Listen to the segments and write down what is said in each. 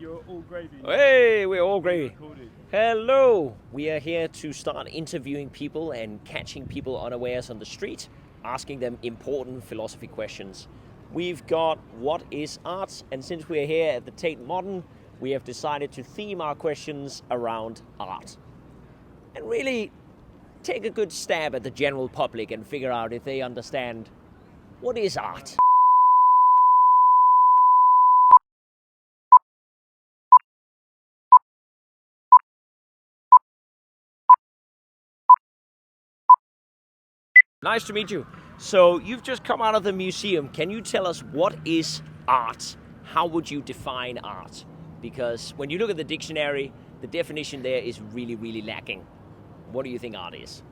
you're all gravy. Hey, we're all gravy. Recording. Hello! We are here to start interviewing people and catching people unawares on the street, asking them important philosophy questions. We've got what is art, and since we're here at the Tate Modern, we have decided to theme our questions around art. And really take a good stab at the general public and figure out if they understand what is art. Nice to meet you. So you've just come out of the museum. Can you tell us what is art? How would you define art? Because when you look at the dictionary, the definition there is really, really lacking. What do you think art is?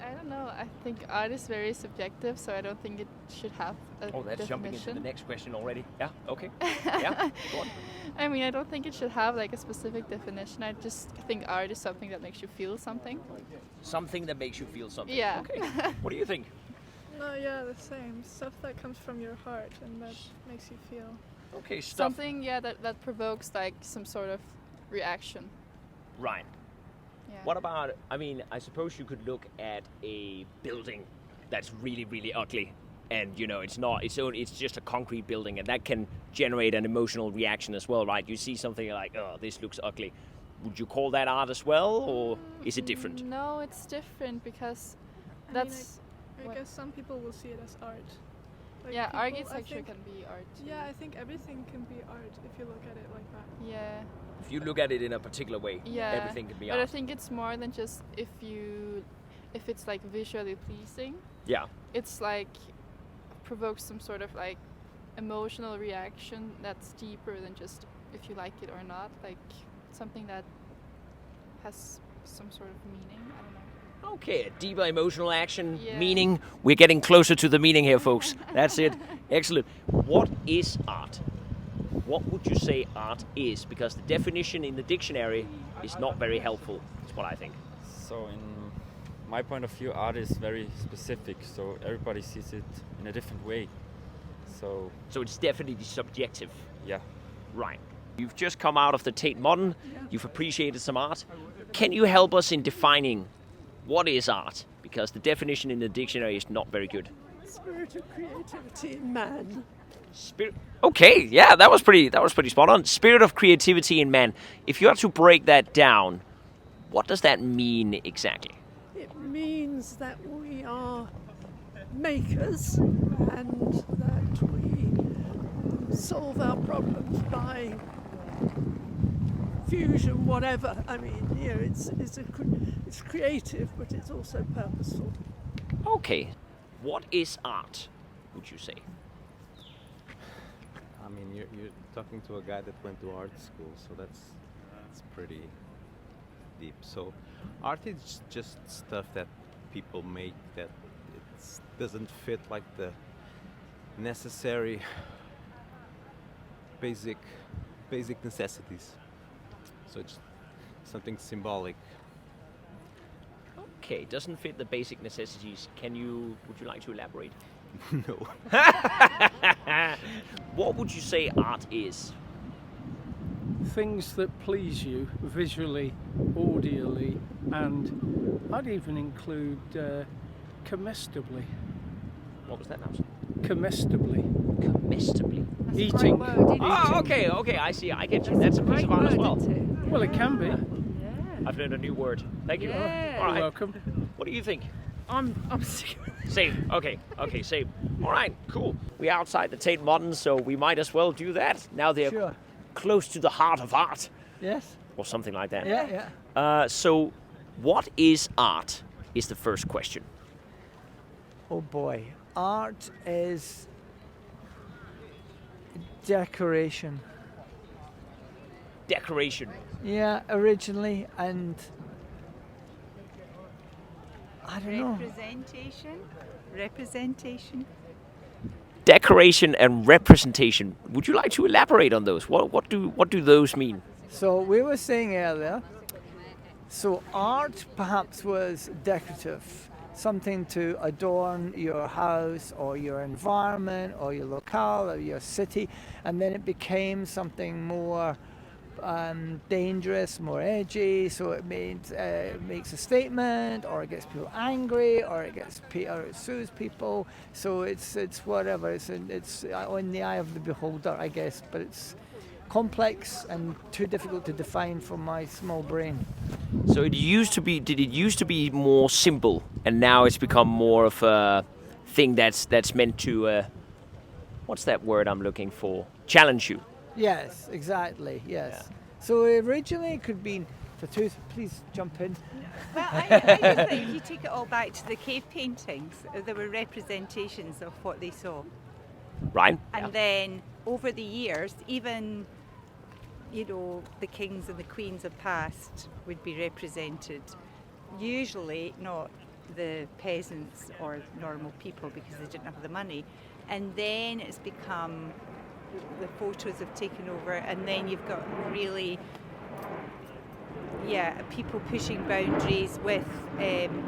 I don't know. I think art is very subjective, so I don't think it should have a Oh, that's definition. jumping into the next question already. Yeah, okay. Yeah, go on. I mean, I don't think it should have like a specific definition. I just think art is something that makes you feel something. Something that makes you feel something. Yeah. Okay. What do you think? No, yeah, the same. Stuff that comes from your heart and that makes you feel. Okay, stuff. Something, yeah, that provokes like some sort of reaction. Right. Yeah. What about, I mean, I suppose you could look at a building that's really, really ugly. And, you know, it's just a concrete building, and that can generate an emotional reaction as well, right? You see something like, oh, this looks ugly. Would you call that art as well, or is it different? No, it's different because I that's. I what- guess some people will see it as art. Like Yeah, people, I architecture think- can be art. Too. Yeah, I think everything can be art if you look at it like that. Yeah. If you look at it in a particular way, Yeah. everything can be But I art. think it's more than just if it's like visually pleasing. Yeah. It's like provokes some sort of like emotional reaction that's deeper than just if you like it or not. Like something that has some sort of meaning. I don't know. Okay, deeper emotional action, Yeah. meaning. We're getting closer to the meaning here, folks. That's it. Excellent. What is art? What would you say art is? Because the definition in the dictionary is not very helpful, is what I think. So in my point of view, art is very specific, so everybody sees it in a different way. So So it's definitely subjective. yeah, Right. You've just come out of the Tate Modern. You've appreciated some art. Can you help us in defining what is art? Because the definition in the dictionary is not very good. Spirit of creativity in man. Spirit. Okay, yeah, that was pretty spot on. Spirit of creativity in man. If you had to break that down, what does that mean exactly? It means that we are makers and that we solve our problems by fusion, whatever. I mean, you know, it's creative, but it's also purposeful. Okay, what is art, would you say? I mean, you're talking to a guy that went to art school, so that's pretty deep. So, art is just stuff that people make that it doesn't fit like the necessary basic necessities. So it's something symbolic. Okay, doesn't fit the basic necessities. Would you like to elaborate? No. What would you say art is? Things that please you visually, audially, and I'd even include comestibly. What was that now? Comestibly. Comestibly. Eating. Oh, okay, I see. I get you. That's a piece of art as well. Well, it can be. I've learned a new word. Thank you. Yeah. All right. You're welcome. What do you think? I'm sick of it. Same. Okay, same. All right, cool. We're outside the Tate Modern, so we might as well do that. Now they're Sure. close to the heart of art, Yes. or something like that. Yeah. So, what is art? Is the first question. Oh boy, art is decoration. Decoration. Yeah, originally, and I don't know. Representation. Decoration and representation. Would you like to elaborate on those? What do those mean? So we were saying earlier, so art perhaps was decorative, something to adorn your house or your environment or your locale or your city, and then it became something more dangerous, more edgy, so it makes a statement, or it gets people angry, or it sues people. So it's whatever. It's in the eye of the beholder, I guess. But it's complex and too difficult to define for my small brain. So did it used to be more simple, and now it's become more of a thing that's meant to, what's that word I'm looking for? Challenge you. Yes, exactly. Yes. Yeah. So originally it could be for two. Please jump in. Well, I just think if you take it all back to the cave paintings, there were representations of what they saw. Right. And then over the years, even the kings and the queens of past would be represented. Usually not the peasants or normal people because they didn't have the money. And then it's become, the photos have taken over, and then you've got really, people pushing boundaries with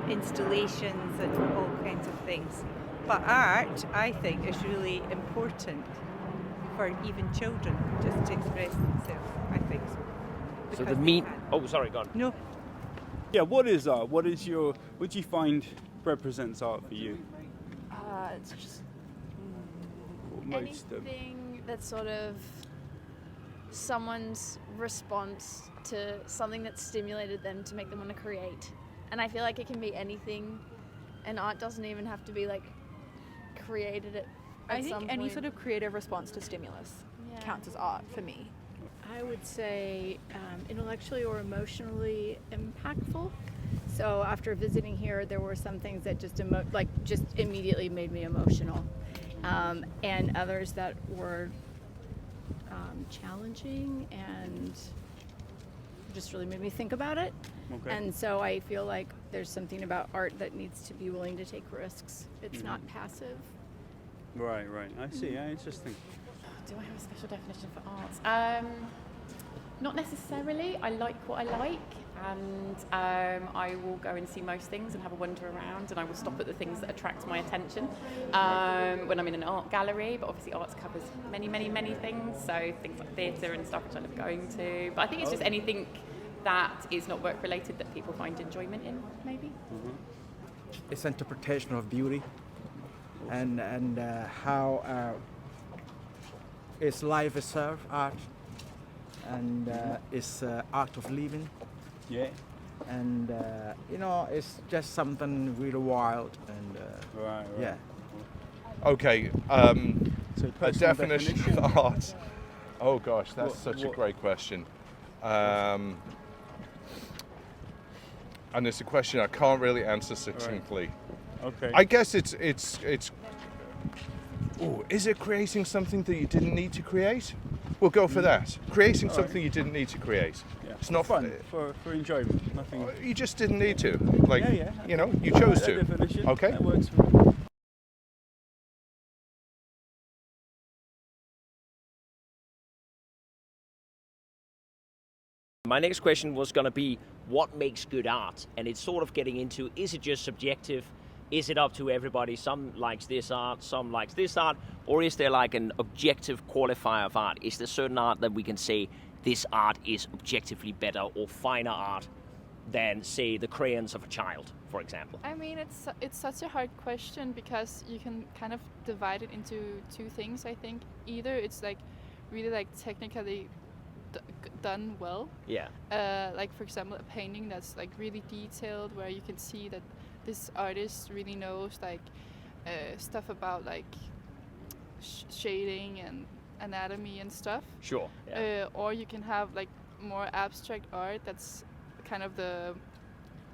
installations and all kinds of things. But art, I think, is really important for even children just to express themselves, I think so. So the mean. Oh, sorry, go on. No. Yeah, what is art? What do you find represents art for you? It's just Most anything that's sort of someone's response to something that stimulated them to make them want to create. And I feel like it can be anything, and art doesn't even have to be like created at I some think any point. sort of creative response to stimulus counts as art for me. I would say intellectually or emotionally impactful. So after visiting here, there were some things that just immediately made me emotional, and others that were challenging and just really made me think about it. Okay. And so I feel like there's something about art that needs to be willing to take risks. It's not passive. Right. I see. Yeah, interesting. Do I have a special definition for art? Not necessarily. I like what I like, and I will go and see most things and have a wander around, and I will stop at the things that attract my attention when I'm in an art gallery. But obviously arts covers many things, so things like theatre and stuff which I love going to. But I think it's just anything that is not work related that people find enjoyment in, maybe. Mm-hmm. It's interpretation of beauty, and how is life itself art, and it's art of living. Yeah. And it's just something really wild and right. Yeah. Okay. So a definition of art. Oh gosh, that's such a great question. And it's a question I can't really answer succinctly. Right. Okay. I guess it's. Oh, is it creating something that you didn't need to create? We'll go for that. Creating something you didn't need to create. Yeah. It's not fun for enjoyment. Nothing. You just didn't need to. Yeah. You chose to. Definition. Okay. That works for me. My next question was going to be, what makes good art? And it's sort of getting into, is it just subjective? Is it up to everybody? Some likes this art, some likes this art, or is there like an objective qualifier of art? Is there certain art that we can say this art is objectively better or finer art than, say, the crayons of a child, for example? I mean, it's such a hard question because you can kind of divide it into two things, I think. Either it's like really like technically done well. Yeah. Like for example, a painting that's like really detailed, where you can see that this artist really knows like stuff about like shading and anatomy and stuff. Sure. Yeah. Or you can have like more abstract art that's kind of the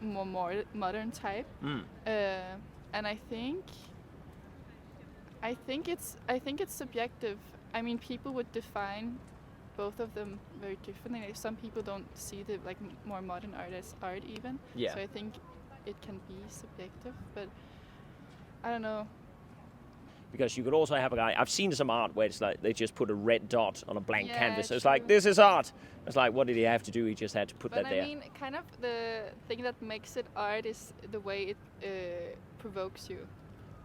more modern type. And I think it's subjective. I mean, people would define both of them very differently. Like, some people don't see the like more modern art as art even. Yeah. So I think it can be subjective, but I don't know. Because you could also have a guy, I've seen some art where it's like they just put a red dot on a blank canvas. So it's like, this is art. It's like, what did he have to do? He just had to put that there. But I mean, kind of the thing that makes it art is the way it provokes you.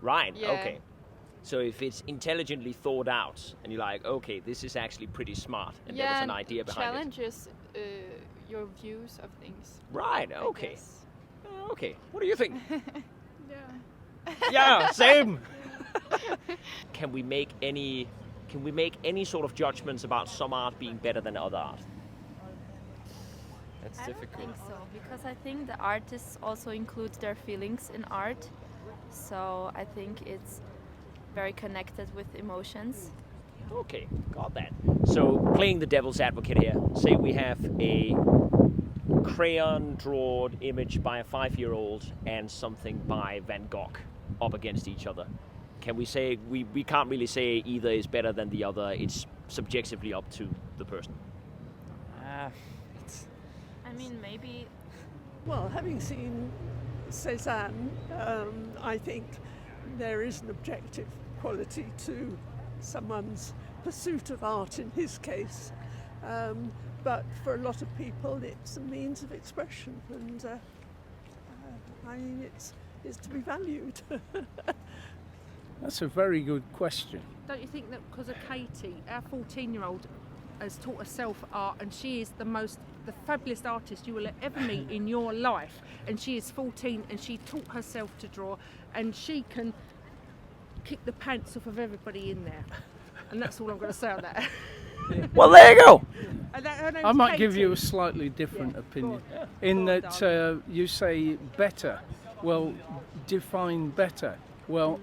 Right, Yeah. okay. So if it's intelligently thought out, and you're like, okay, this is actually pretty smart, and there was an and idea behind it. challenges your views of things. Right. I Okay. guess. Okay. What do you think? Yeah. Yeah. Same. Can we make any sort of judgments about some art being better than other art? That's I difficult. don't think so, because I think the artists also include their feelings in art. So I think it's very connected with emotions. Okay, got that. So playing the devil's advocate here, say we have a crayon drawn image by a 5-year-old and something by Van Gogh up against each other. Can we say, we can't really say either is better than the other, it's subjectively up to the person? I mean, maybe. Well, having seen Cézanne, I think there is an objective quality to someone's pursuit of art in his case. But for a lot of people, it's a means of expression, and I mean, it's to be valued. That's a very good question. Don't you think that because of Katie, our 14-year-old has taught herself art, and she is the fabulous artist you will ever meet in your life, and she is 14 and she taught herself to draw, and she can kick the pants off of everybody in there, and that's all I'm going to say on that. Well, there you go. I might give you a slightly different opinion in that you say better. Well, define better. Well,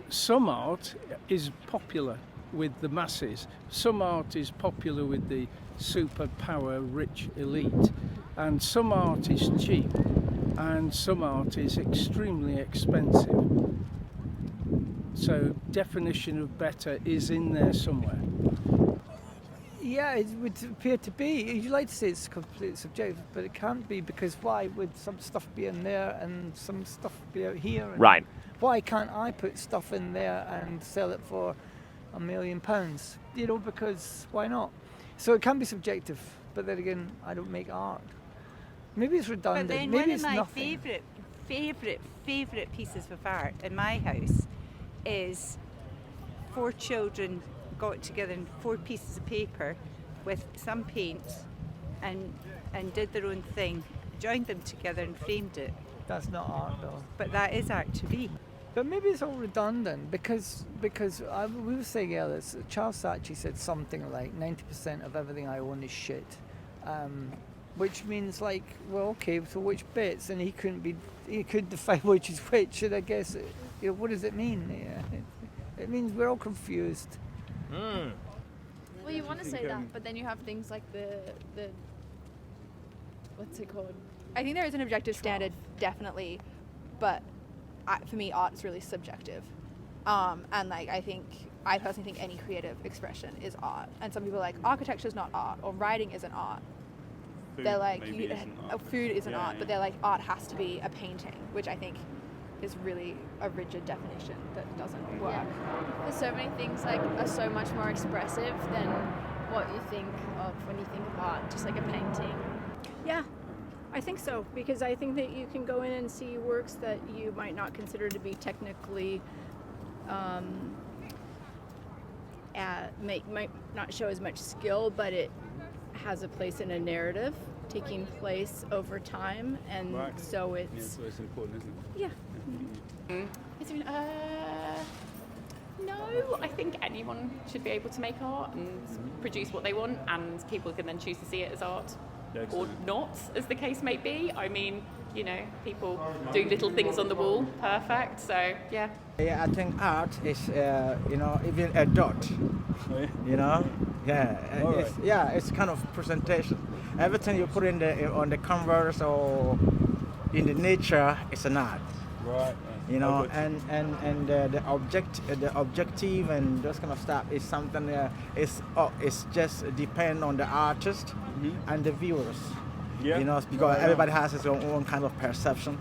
some art is popular with the masses. Some art is popular with the superpower rich elite, and some art is cheap, and some art is extremely expensive. So definition of better is in there somewhere. Yeah, it would appear to be. You'd like to say it's completely subjective, but it can't be, because why would some stuff be in there and some stuff be out here? And right. Why can't I put stuff in there and sell it for £1 million? You know, because why not? So it can be subjective, but then again, I don't make art. Maybe it's redundant. But then Maybe one it's of my nothing. favourite pieces of art in my house is 4 children got together in 4 pieces of paper with some paint and did their own thing, joined them together and framed it. That's not art, though. But that is art to me. But maybe it's all redundant, because we were saying earlier, Charles Saatchi said something like 90% of everything I own is shit, which means like, well, okay, so which bits? And he couldn't define which is which, and I guess, you know, what does it mean? Yeah, it means we're all confused. Well, you want to say that, but then you have things like the what's it called? I think there is an objective standard, definitely, but for me, art is really subjective. And like, I personally think any creative expression is art. And some people are like, architecture is not art, or writing isn't art. They're like, food isn't art, but they're like, art has to be a painting, which I think is really a rigid definition that doesn't work. Yeah. There's so many things like are so much more expressive than what you think of when you think of art, just like a painting. Yeah, I think so, because I think that you can go in and see works that you might not consider to be technically might not show as much skill, but it has a place in a narrative taking place over time, and so it's... Yeah, so it's important, isn't it? Yeah. No, I think anyone should be able to make art and produce what they want, and people can then choose to see it as art or not, as the case may be. I mean, you know, people do little things on the wall, perfect, so yeah. Yeah, I think art is, you know, even a dot, you know? Yeah, it's kind of presentation. Everything you put on the canvas or in the nature is an art. Right. You know, and the objective and those kind of stuff is something it's just depend on the artist and the viewers. Yeah. You know, because everybody has his own kind of perception.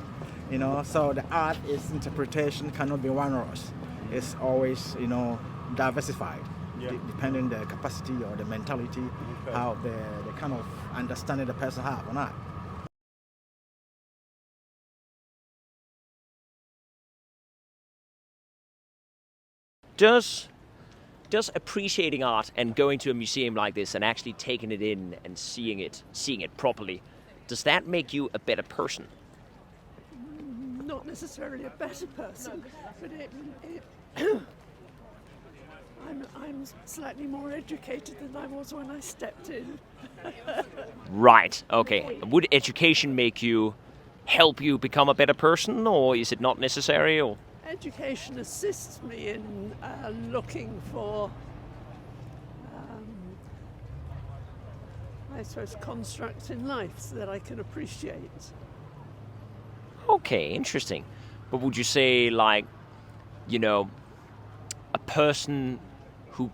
You know, so the art is interpretation cannot be one of us. It's always, you know, diversified, depending the capacity or the mentality, how the kind of understanding the person have or not. does appreciating art and going to a museum like this and actually taking it in and seeing it properly, does that make you a better person? Not necessarily a better person, but I'm slightly more educated than I was when I stepped in. Right. Okay. Would education help you become a better person, or is it not necessary? Or Education assists me in looking for, I suppose, constructs in life that I can appreciate. okay, interesting. But would you say, like, a person who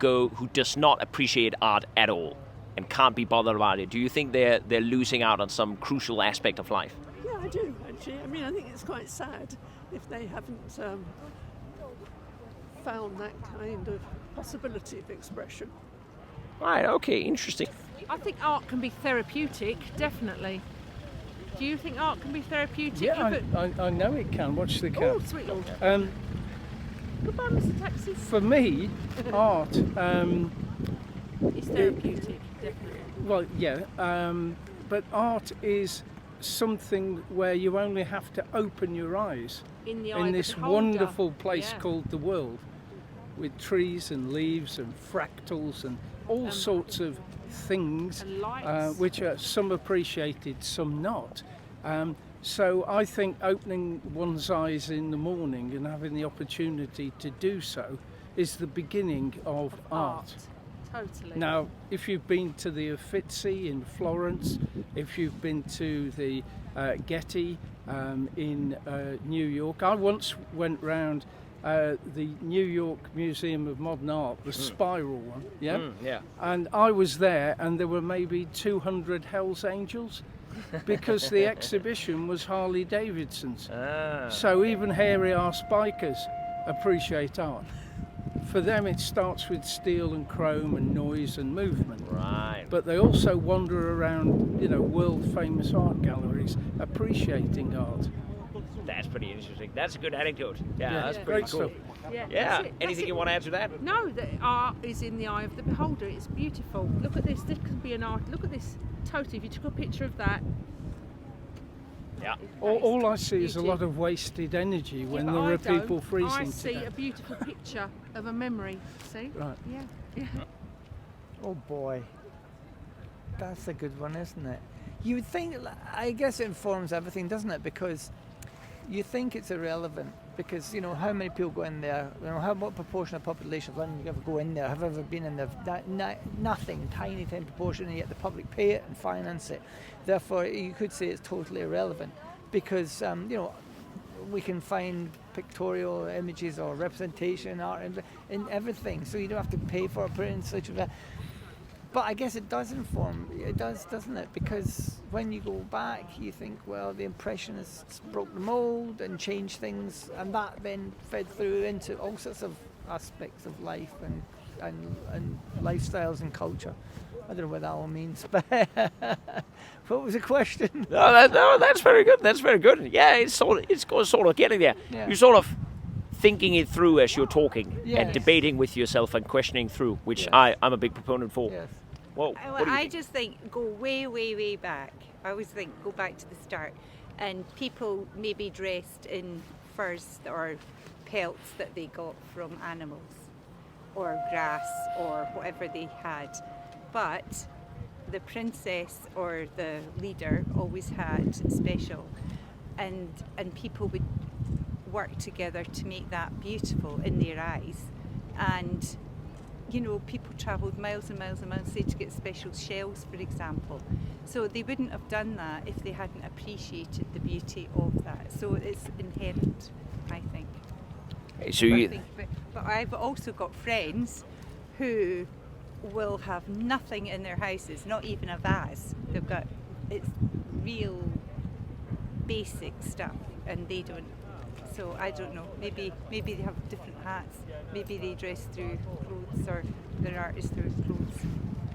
does not appreciate art at all and can't be bothered about it, do you think they're losing out on some crucial aspect of life? Yeah, I do, actually. I mean, I think it's quite sad if they haven't found that kind of possibility of expression. Right, okay, interesting. I think art can be therapeutic, definitely. Do you think art can be therapeutic? Yeah, I know it can. Watch the cat. Oh, sweet Lord. Goodbye, Mr. Taxi. For me, art... it's therapeutic, definitely. Well, yeah, but art is something where you only have to open your eyes In the eye of the this beholder. wonderful place Yeah. called the world, with trees and leaves and fractals and all sorts of things, and lights. which are some appreciated, some not. So I think opening one's eyes in the morning and having the opportunity to do so is the beginning of art. Totally. Now, if you've been to the Uffizi in Florence, if you've been to the Getty in New York, I once went round the New York Museum of Modern Art, the spiral one, yeah. and I was there, and there were maybe 200 Hell's Angels, because the exhibition was Harley Davidson's. So even hairy arse bikers appreciate art. For them it starts with steel and chrome and noise and movement. Right. But they also wander around, world famous art galleries appreciating art. That's pretty interesting. That's a good anecdote. Yeah, Yeah, that's yeah. pretty Great cool. stuff. Yeah. Yeah. That's it. Anything you want to add to that? No, that art is in the eye of the beholder. It's beautiful. Look at this. This could be an art. Look at this. Totally. If you took a picture of that. Yeah. All I see is a lot of wasted energy when but there I are don't. people freezing I to see death. a beautiful picture of a memory. See? Right. Yeah. Oh boy, that's a good one, isn't it? You would think, I guess it informs everything, doesn't it? Because you think it's irrelevant, because how many people go in there, what proportion of the population of London ever go in there, have ever been in there? Nothing, tiny proportion, and yet the public pay it and finance it. Therefore, you could say it's totally irrelevant, because we can find pictorial images or representation art in everything, so you don't have to pay for it, put it in such a. But I guess it does inform, it does, doesn't it? Because when you go back, you think, well, the Impressionists broke the mould and changed things, and that then fed through into all sorts of aspects of life and lifestyles and culture. I don't know what that all means, but what was the question? No, that's very good. That's very good. Yeah, it's sort of getting there. Yeah. You're sort of thinking it through as you're talking and Yes. debating with yourself and questioning through, which Yes. I'm a big proponent for. Yes. Well, what do you I think? just think go way, way, way back. I always think go back to the start. And people maybe dressed in furs or pelts that they got from animals or grass or whatever they had. But the princess or the leader always had special, and people would work together to make that beautiful in their eyes. And people travelled miles and miles and miles, say, to get special shells, for example. So they wouldn't have done that if they hadn't appreciated the beauty of that. So it's inherent, I think. So But I've also got friends who will have nothing in their houses, not even a vase. It's real basic stuff, and they don't. So I don't know. Maybe they have different hats. Maybe they dress through clothes, or their art is through clothes.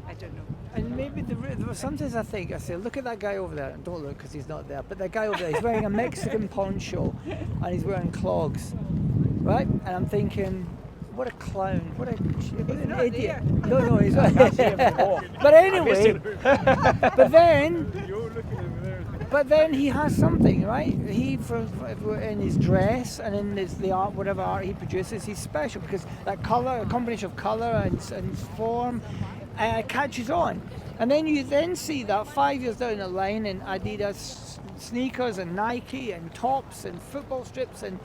I don't know. And maybe sometimes I say, look at that guy over there, and don't look because he's not there, but that guy over there, he's wearing a Mexican poncho and he's wearing clogs, right? And I'm thinking, what a clown! What an idiot! No, he's not. But anyway, but then he has something, right? He, in his dress and in the art, whatever art he produces, he's special because that color, a combination of color and form, catches on. And then you see that 5 years down the line in Adidas sneakers and Nike and tops and football strips, and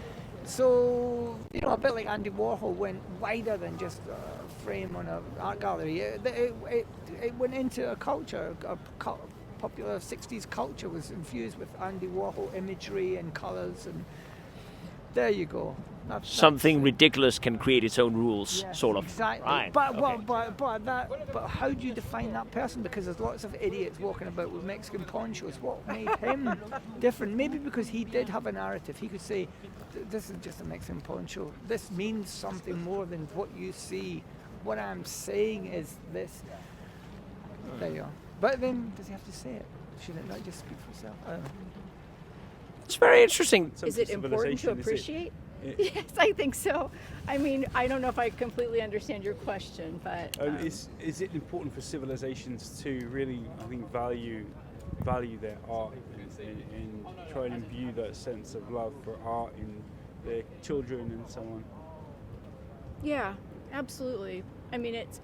so a bit like Andy Warhol went wider than just a frame on an art gallery. It went into a culture, popular 60s culture was infused with Andy Warhol imagery and colours, and there you go. Something ridiculous can create its own rules, yes, sort of. Exactly. Right. But how do you define that person? Because there's lots of idiots walking about with Mexican ponchos. What made him different? Maybe because he did have a narrative. He could say, "This is just a Mexican poncho. This means something more than what you see. What I'm saying is this." There you are. But then, does he have to say it? Should it not just speak for itself? I don't know. It's very interesting. Is it important to appreciate? Yes, I think so. I mean, I don't know if I completely understand your question, but is it important for civilizations to really, I think, value their art and try and imbue that sense of love for art in their children and so on? yeah, absolutely. I mean, it's.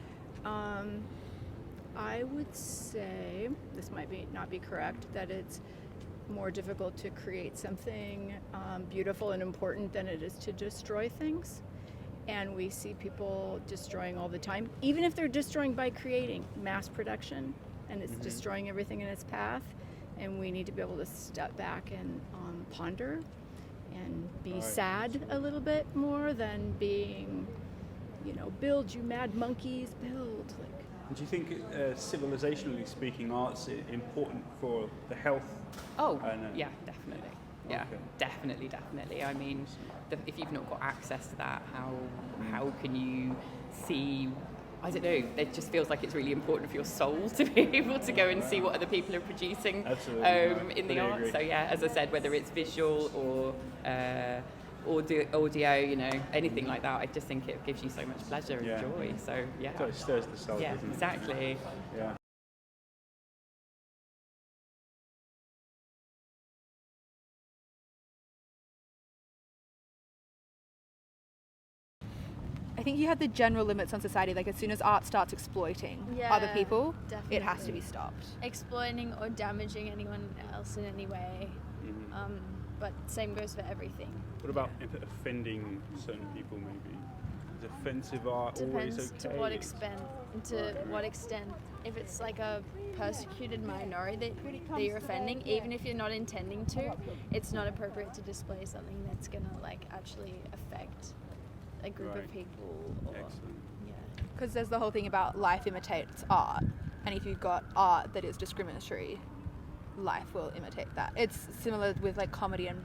I would say this might not be correct, that it's more difficult to create something beautiful and important than it is to destroy things. And we see people destroying all the time, even if they're destroying by creating mass production, and it's destroying everything in its path. And we need to be able to step back and ponder and be sad a little bit more than being, build, you mad monkeys, build. Do you think, civilizationally speaking, art's important for the health? Oh, yeah, definitely. Yeah, okay. Definitely. I mean, if you've not got access to that, how can you see? I don't know. It just feels like it's really important for your soul to be able to go and see what other people are producing in the art. Agree. So yeah, as I said, whether it's visual or audio, anything like that, I just think it gives you so much pleasure and joy. So yeah, so it stirs the soul. Yeah, doesn't it? Exactly. Yeah. I think you have the general limits on society, like as soon as art starts exploiting other people, definitely. It has to be stopped. Exploiting or damaging anyone else in any way. But same goes for everything. What about offending certain people, maybe? Is offensive art Depends always okay? to what extent. If it's like a persecuted minority that you're offending, even if you're not intending to, it's not appropriate to display something that's going to actually affect a group of people. Because there's the whole thing about life imitates art, and if you've got art that is discriminatory, life will imitate that. It's similar with comedy and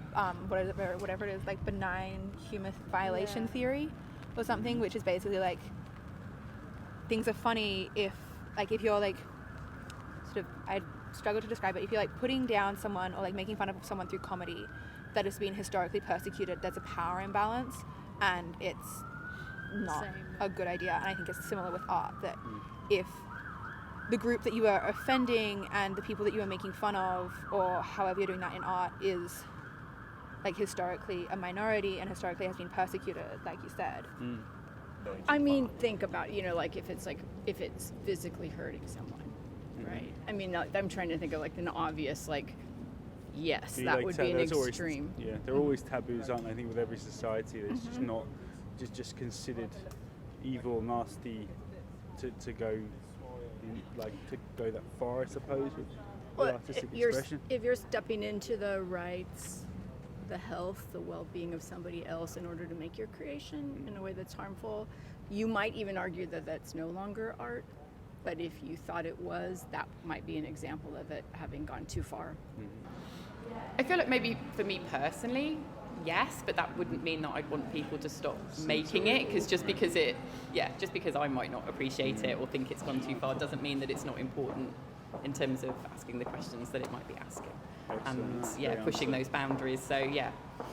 whatever it is, like benign human violation theory or something, which is basically things are funny if you're I struggle to describe it, if you're putting down someone or making fun of someone through comedy that has been historically persecuted, there's a power imbalance and it's not a good idea. And I think it's similar with art, that if the group that you are offending and the people that you are making fun of, or however you're doing that in art, is historically a minority and historically has been persecuted, like you said. I mean, think about if it's physically hurting someone, right? I mean, I'm trying to think of an obvious yes, that would be an extreme. There are always taboos, aren't they? I think with every society, it's just not just considered evil, nasty to go. To go that far, I suppose, with artistic expression. If you're stepping into the rights, the health, the well-being of somebody else in order to make your creation in a way that's harmful, you might even argue that that's no longer art. But if you thought it was, that might be an example of it having gone too far. I feel like maybe for me personally, yes, but that wouldn't mean that I'd want people to stop making it, because just because I might not appreciate it or think it's gone too far doesn't mean that it's not important in terms of asking the questions that it might be asking. Excellent. And pushing those boundaries. So yeah.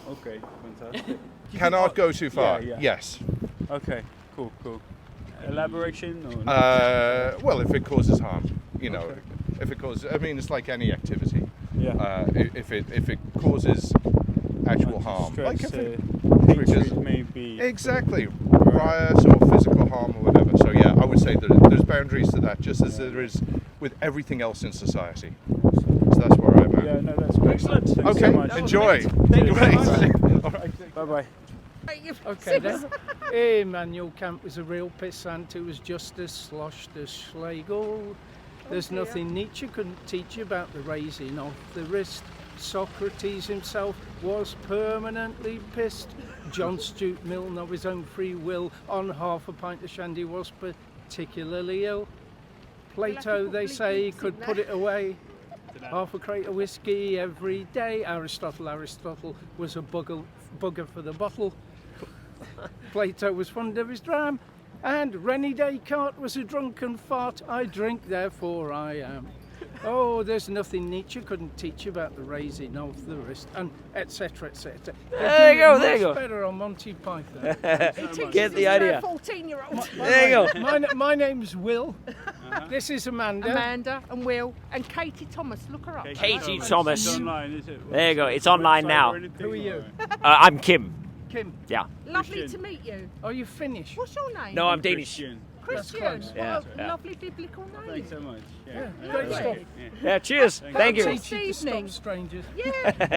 Okay, fantastic. Can art go too far? Yeah. Yes. Okay. Cool. Elaboration or well, if it causes harm, you know, if it causes, I mean, it's like any activity. Yeah. If it causes actual harm, like if it triggers, maybe exactly, riots or physical harm or whatever. So yeah, I would say that there's boundaries to that, just as there is with everything else in society. So that's where I'm at. Yeah, no, that's great. Excellent. Thanks Okay, so much. enjoy. Thank you very Great. much. All right. Bye bye. Okay then. Immanuel Kant was a real pissant who was just as sloshed as Schlegel. There's nothing Nietzsche couldn't teach you about the raising of the wrist. Socrates himself was permanently pissed. John Stuart Mill, of his own free will, on half a pint of shandy was particularly ill. Plato, they say, could put it away. Half a crate of whiskey every day. Aristotle was a bugger for the bottle. Plato was fond of his dram, and René Descartes was a drunken fart. I drink, therefore I am. Oh, there's nothing Nietzsche couldn't teach you about the raising of the wrist, and etc. etc. There you go, there you go. Much better on Monty Python. Get the idea. 14-year-old. There you go. My name's Will. This is Amanda. Amanda and Will and Katie Thomas. Look her up. Katie Thomas. It's online, is it? There you go. It's online now. Who are you? I'm Kim. Kim. Yeah. Lovely to meet you. Are you Finnish? What's your name? No, I'm Danish. Christian. That's close. Yeah, What a yeah. lovely biblical name. Thanks so much. Yeah. Great stuff. Yeah, cheers. Thank you. Teach you to stop strangers. Yeah.